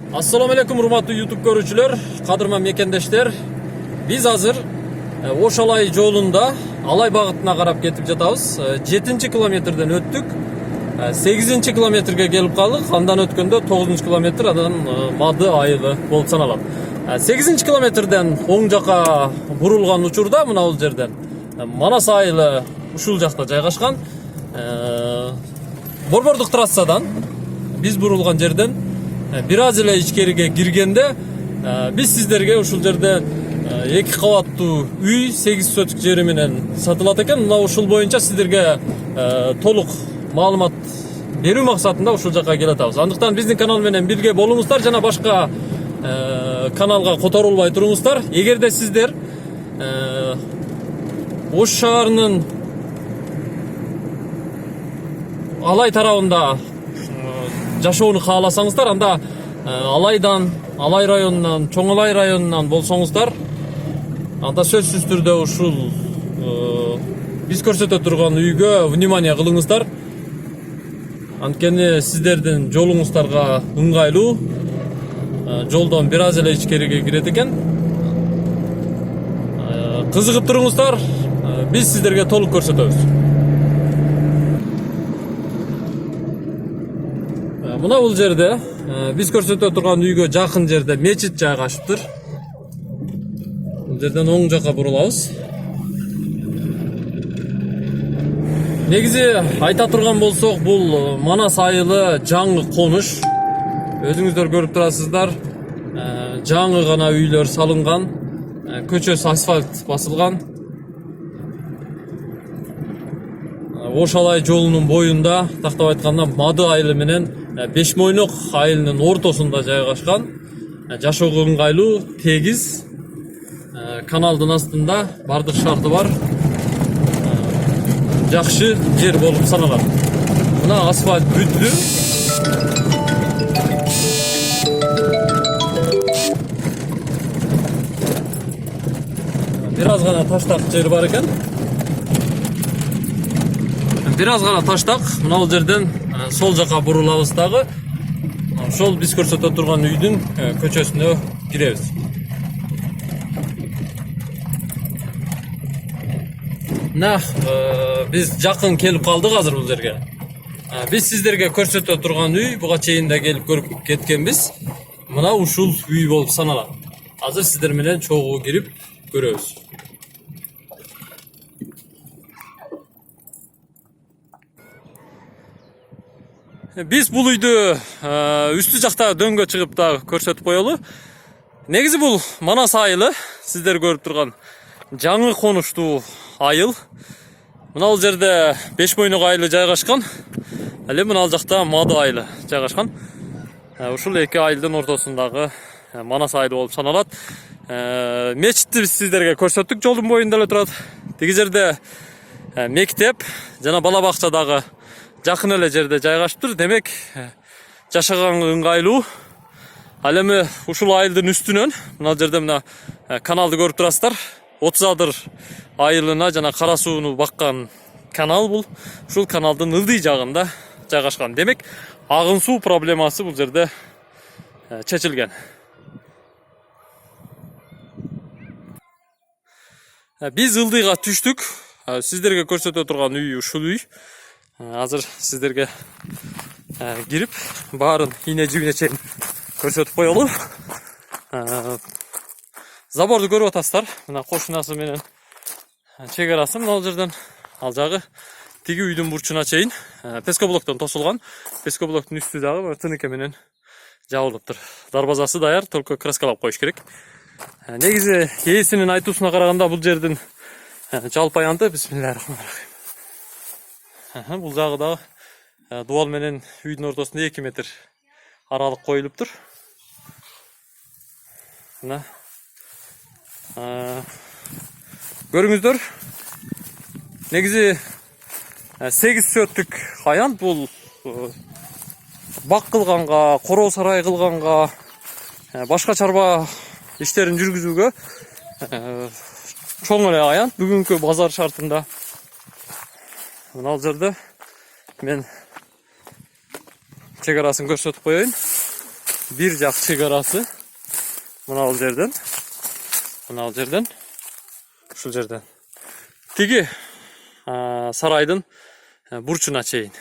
Assalamu alaikum урматтуу YouTube көрүүчүлөр, кадырман мекендештер. Биз азыр Ош Алай жолунда Алай багытына карап кетип жатабыз. 7-километрден өттүк. 8-километрге келип калдык. Андан өткөндө 9-километр андан Мады айылы болуп саналат. 8-километрден оң жака бурулган учурда мына бул жерден Манас айылы ушул жакта жайгашкан. Борбордук трассадан биз бурулган жерден бир аз эле ичкериге киргенде биз сиздерге ушул жерде 2 кабаттуу үй 8 соток жери менен сатылат экен. Мына ушул боюнча сиздерге толук маалымат берүү максатында ушул жака келатабыз. Андыктан биздин канал менен бирге болуңуздар жана башка каналга которулбай туруңуздар. Эгерде сиздер Ош шаарынын Алай тарабында жашоону кааласаңыздар, анда Алайдан, Алай районунан, Чоң Алай районунан болсоңуздар, анда сөзсүз түрдө ушул биз көрсөтө турган үйгө внимание кылыңыздар. Анткени сиздердин жолуңуздарга ыңгайлуу, жолдон бир аз эле ичкериге кирет экен. Кызыгып туруңуздар, биз сиздерге толук көрсөтөбүз. Мына бул жерде биз көрсөтө турган үйгө жакын жерде мечит жайгашыптыр. Бул жерден оң жака бурулабыз. Негизи айта турган болсок, бул Манас айылы жаңы конуш. Өзүңүздөр көрүп турасыздар. Жаңы гана үйлөр салынган, көчөсү асфальт басылган. Ош Алай жолунун боюнда, тактап айтканда Мады айылы менен Бешмойнок айылынын ортосунда жайгашкан. Жашоого ыңгайлуу, тегиз, каналдын астында бардык шарты бар жакшы жер болуп саналат. Мына асфальт бүттү. Бир аз гана таштак жер бар экен. Бир аз гана таштак. Мына бул жерден сол жака бурулабыз дагы. Ошол биз көрсөтө турган үйдүн көчөсүнө киребиз. Биз жакын келип калдык азыр бул жерге. Биз сиздерге көрсөтө турган үй буга чейин да келип көрүп кеткенбиз. Мына ушул үй болуп саналат. Азыр сиздер менен чогуу кирип көрөбүз. Биз бул үйдү үстү жакта дөңгө чыгып да көрсөтүп коелу. Негизи бул Манас айылы, сиздер көрүп турган жаңы конуштуу айыл. Мына бул жерде Бешмойнок айылы жайгашкан. Эле мына жакта Мады айылы жайгашкан. Ушул эки айылдын ортосундагы Манас айылы болуп саналат. Мечитти биз сиздерге көрсөттүк, жолдун боюнда эле турат. Тиги жерде мектеп жана бала бакча дагы жакын эле жерде жайгашыптыр. Демек, жашаганга ыңгайлуу. Ал эми ушул айылдын үстүнөн мына жерде мына каналды көрүп турасыздар. 30 адыр айылына жана кара сууну баккан канал бул. Ушул каналдын ылдый жагында жайгашкан. Демек, агын суу проблемасы бул жерде чечилген. Биз ылдыйга түштүк. Сиздерге көрсөтө турган үй ушул үй. Азыр сиздерге кирип баарын ийне жибине чейин көрсөтүп коелу. Заборду көрүп атасыздар. Мына кошунасы менен чек арасы мына жерден ал жагы тиги үйдүн бурчуна чейин пескоблоктон тосулган. Пескоблоктун үстү дагы тыныке менен жабылыптыр. Дарбазасы даяр, только краскалап коюш керек. Негизи ээсинин айтуусуна караганда бул жердин жалпы аянты бисмиллахиррахманиррахим. Бул жагы дагы дубал менен үйдүн ортосунда 2 метр аралык коюлуптур. Мына көрүңүздөр. Негизи 8 сөттүк аянт бул бак кылганга, короо сарай кылганга, башка чарба иштерин жүргүзүүгө чоң эле аянт. Бүгүнкү базар шартында мына жерде мен чек арасын көрсөтүп коеюн. bir жақ шекарасы. Мынау жерден. Мынау жерден. Ушул жерден. Тиги сарайдын бурчуна чейин.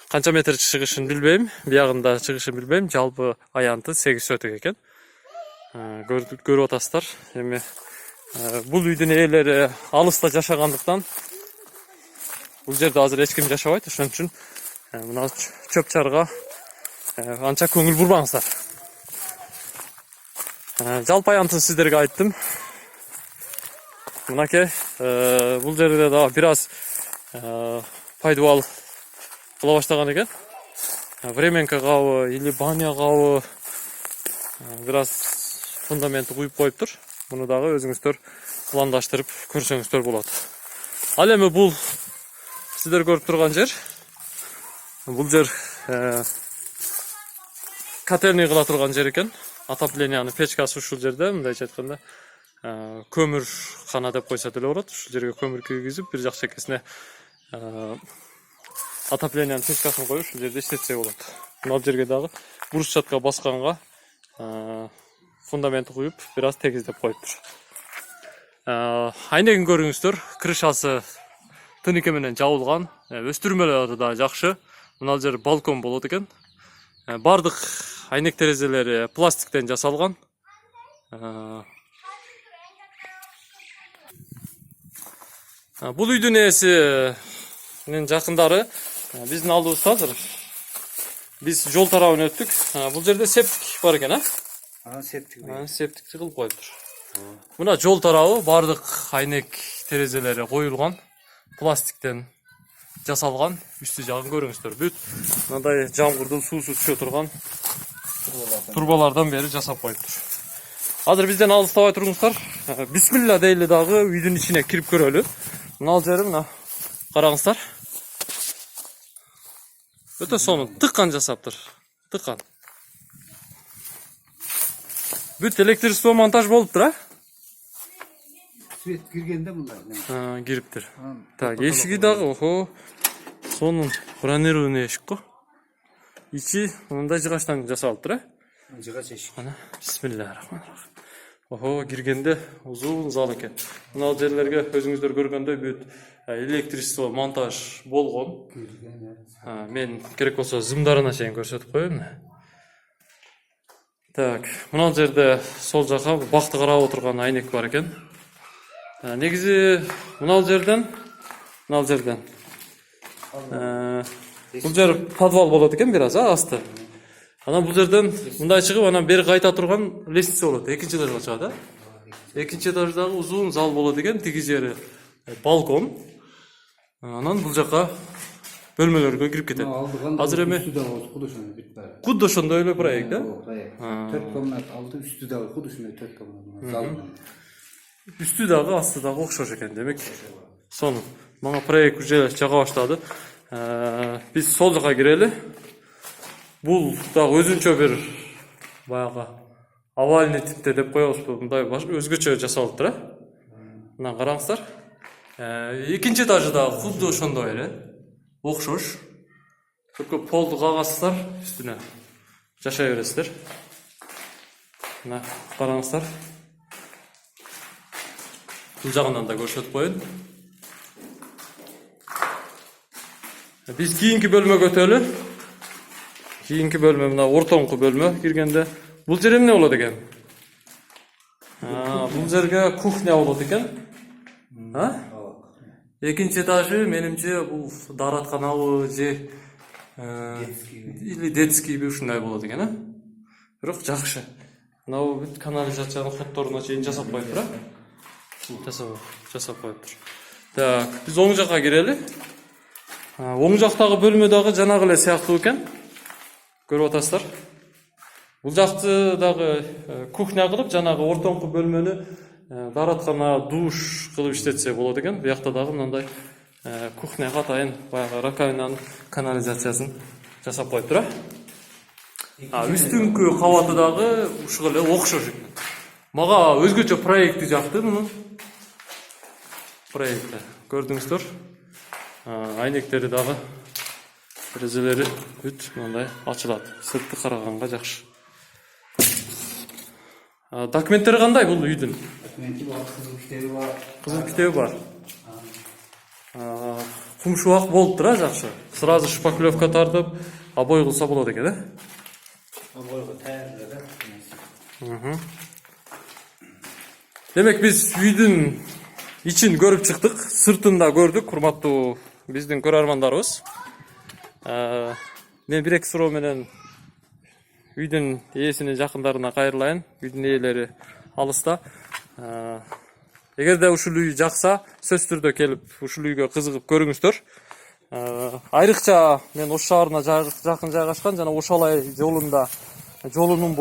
Канча метр чыгышын билбейм, биягында чыгышын билбейм. Жалпы аянты 8 соток экен. Көрүп атасыздар. Эми бул үйдүн ээлери алыста жашагандыктан бул жерде азыр эч ким жашабайт. Ошон үчүн мына чөп чарга анча көңүл бурбаңыздар. Жалпы аянтын сиздерге айттым. Мынакей бул жерде да бир аз пайдубал кыла баштаган экен. Временка кабы или баня кабы бир аз фундаменти куюп коюптур. Муну дагы өзүңүздөр пландаштырып көрсөңүздөр болот. Ал эми бул сиздер көрүп турган жер. Бул жер котельный кыла турган жер экен. Отопленияны печкасы ушул жерде, мындайча айтканда көмүр кана деп койсо деле болот. Ушул жерге көмүр киргизип, бир жак чекесине отопленияны печкасын коюп, ушул жерде иштетсе болот. Мына жерге дагы брусчатка басканга фундаменти куюп, бир аз тегиздеп коюптур. Айнегин көрүңүздөр, крышасы тыныке менен жабылган, өстүрмөлөрү да жакшы. Мына жер балкон болот экен. Бардык айнек терезелери пластиктен жасалган. Бул үйдүн ээсинин жакындары биздин алдыбызда азыр. Биз жол тарабын өттүк. Бул жерде септик бар экен, септикти кылып коюптур. Мына жол тарабы бардык айнек терезелери коюлган, пластиктен жасалган. Үстү жагын көрүңүздөр. Бүт мындай жамгырдын суусу түшө турган турбалардан бери жасап коюптур. Азыр бизден алыстабай туруңуздар. Бисмилла дейли дагы үйдүн ичине кирип көрөлү. Мына жери мына караңыздар. Өтө сонун тыккан жасаптыр. Тыккан. Бүт электричество монтаж болуптур, Свет киргенде мындай. Кириптир. Так, эшиги дагы, охо. Сонун бронированный эшик го. Ичи мындай жыгачтан жасалыптыр, Жыгач эшик. Ана, бисмиллахиррахманиррахим. Охо, киргенде узун зал экен. Мына жерлерге өзүңүздөр көргөндөй бүт электричество монтаж болгон. Мен керек болсо зымдарына чейин көрсөтүп коеюн. Так, мына жерде сол жака бакты карап отурган айнек бар экен. Негизи мына жерден бул жер подвал болот экен бир аз, асты. Анан бул жерден мындай чыгып, анан бери кайта турган лестница болот. Экинчи этажга чыгат, Экинчи этаждагы узун зал болот экен, тиги жери балкон. Анан бул жака бөлмөлөргө кирип кетет. Азыр эми кудда ошондой эле проект, 4 комнат алды, үстү дагы кудда ошондой 4 комнат зал. Үстү дагы, асты дагы окшош экен, демек. Сонун. Мага проект уже чыга баштады. Биз сол жака кирели. Бул дагы өзүнчө бир баягы овальный типте деп коебузбу, мындай өзгөчө жасалыптыр, Мына караңыздар. Экинчи этажы дагы кудда ошондой эле. Окшош. Только полду кагасыздар, үстүнө жашай бересиздер. Мына караңыздар. Бул жагынан да көрсөтүп коеюн. Биз кийинки бөлмөгө өтөлү. Кийинки бөлмө мына ортоңку бөлмө киргенде. Бул жер эмне болот экен? Бул жерге кухня болот экен. Экинчи этажы менимче бул дааратканабы же или детскийби ушундай болот экен, Бирок жакшы. Мына бүт канализациянын хотторуна чейин жасап коюптур, Жасап коюптур. Так, биз оң жакка кирели. Оң жактагы бөлмө дагы жанагы эле сыяктуу экен. Көрүп атасыздар. Бул жакты дагы кухня кылып, жанагы ортоңку бөлмөнү даараткана, душ кылып иштетсе болот экен. Буякта дагы мындай кухняга атайын баягы раковинанын канализациясын жасап коюптур, Үстүңкү кабаты дагы ушуга эле окшош экен. Мага өзгөчө проекти жакты мунун. Проекти көрдүңүздөр. Айнектери дагы Терезелери бүт мындай ачылат. Сыртты караганга жакшы. Документтери кандай бул үйдүн? Документи бар, кызыл китеби бар. Кызыл китеби бар. Кум шубак болуп тура жакшы. Сразу шпаклевка тартып, обой кылса болот экен, э? Обойго таярлап. Демек биз үйдүн ичин көрүп чыктык, сыртын да көрдүк, урматтуу биздин көрөрмандарыбыз. Мен бир эки суроо менен үйдүн ээсинин жакындарына кайрылайын. Үйдүн ээлери алыста. Эгерде ушул үй жакса, сөзсүз түрдө келип ушул үйгө кызыгып көрүңүздөр. Айрыкча мен Ош шаарына жакын жайгашкан жана Ошалай жолунун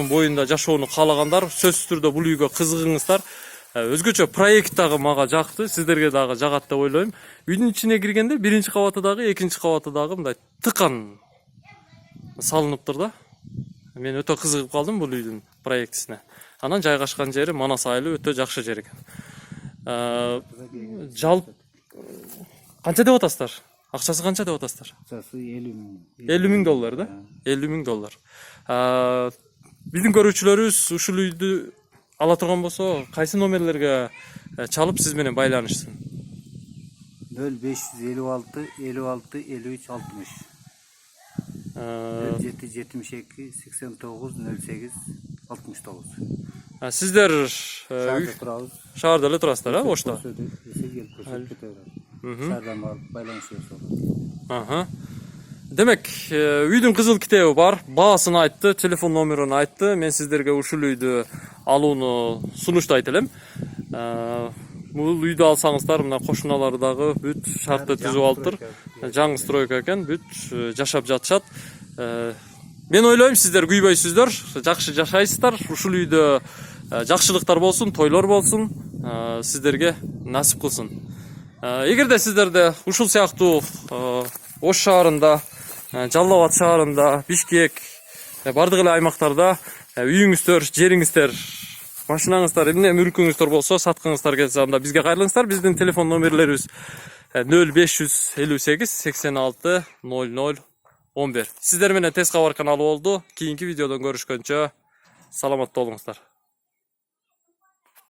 боюнда жашоону каалагандар сөзсүз түрдө бул үйгө кызыгыңыздар. Өзгөчө проект дагы мага жакты, сиздерге дагы жагат деп ойлойм. Үйдүн ичине киргенде биринчи кабаты дагы, экинчи кабаты дагы мындай тыкан салыныптыр да. Мен өтө кызыгып калдым бул үйдүн проектисине. Анан жайгашкан жери Манас айылы өтө жакшы жер экен. Жалпы канча деп атасыздар? Акчасы канча деп атасыздар? Акчасы 50 миң. 50 миң доллар да? 50 миң доллар. Биздин көрүүчүлөрүбүз ушул үйдү ала турган болсо, кайсы номерлерге чалып сиз менен байланышсын? 0556 56 53 60. 0772 89 08 69. Сиздер Шаарда турабыз. шаарда эле турасыздар, а, Ошто? Шаардан барып байланышып алабыз. Демек, үйдүн кызыл китеби бар, баасын айтты, телефон номерин айтты. Мен сиздерге ушул үйдү алууну сунуштайт элем. Бул үйдү алсаңыздар, мына кошуналары дагы бүт шартты түзүп алыптыр. Жаңы стройка экен, бүт жашап жатышат. Мен ойлойм, сиздер күйбөйсүздөр, жакшы жашайсыздар. Ушул үйдө жакшылыктар болсун, тойлор болсун, сиздерге насип кылсын. Эгерде сиздерде ушул сыяктуу Ош шаарында, Жалал Абад шаарында, Бишкек, бардык эле аймактарда үйүңүздөр, жериңиздер, машинаңыздар, эмне мүлкүңүздөр болсо, саткыңыздар келсе, анда бизге кайрылыңыздар. Биздин телефон номерлерибиз 0558 86 00 11. Сиздер менен тез кабар каналы болду. Кийинки видеодон көрүшкөнчө саламатта болуңуздар.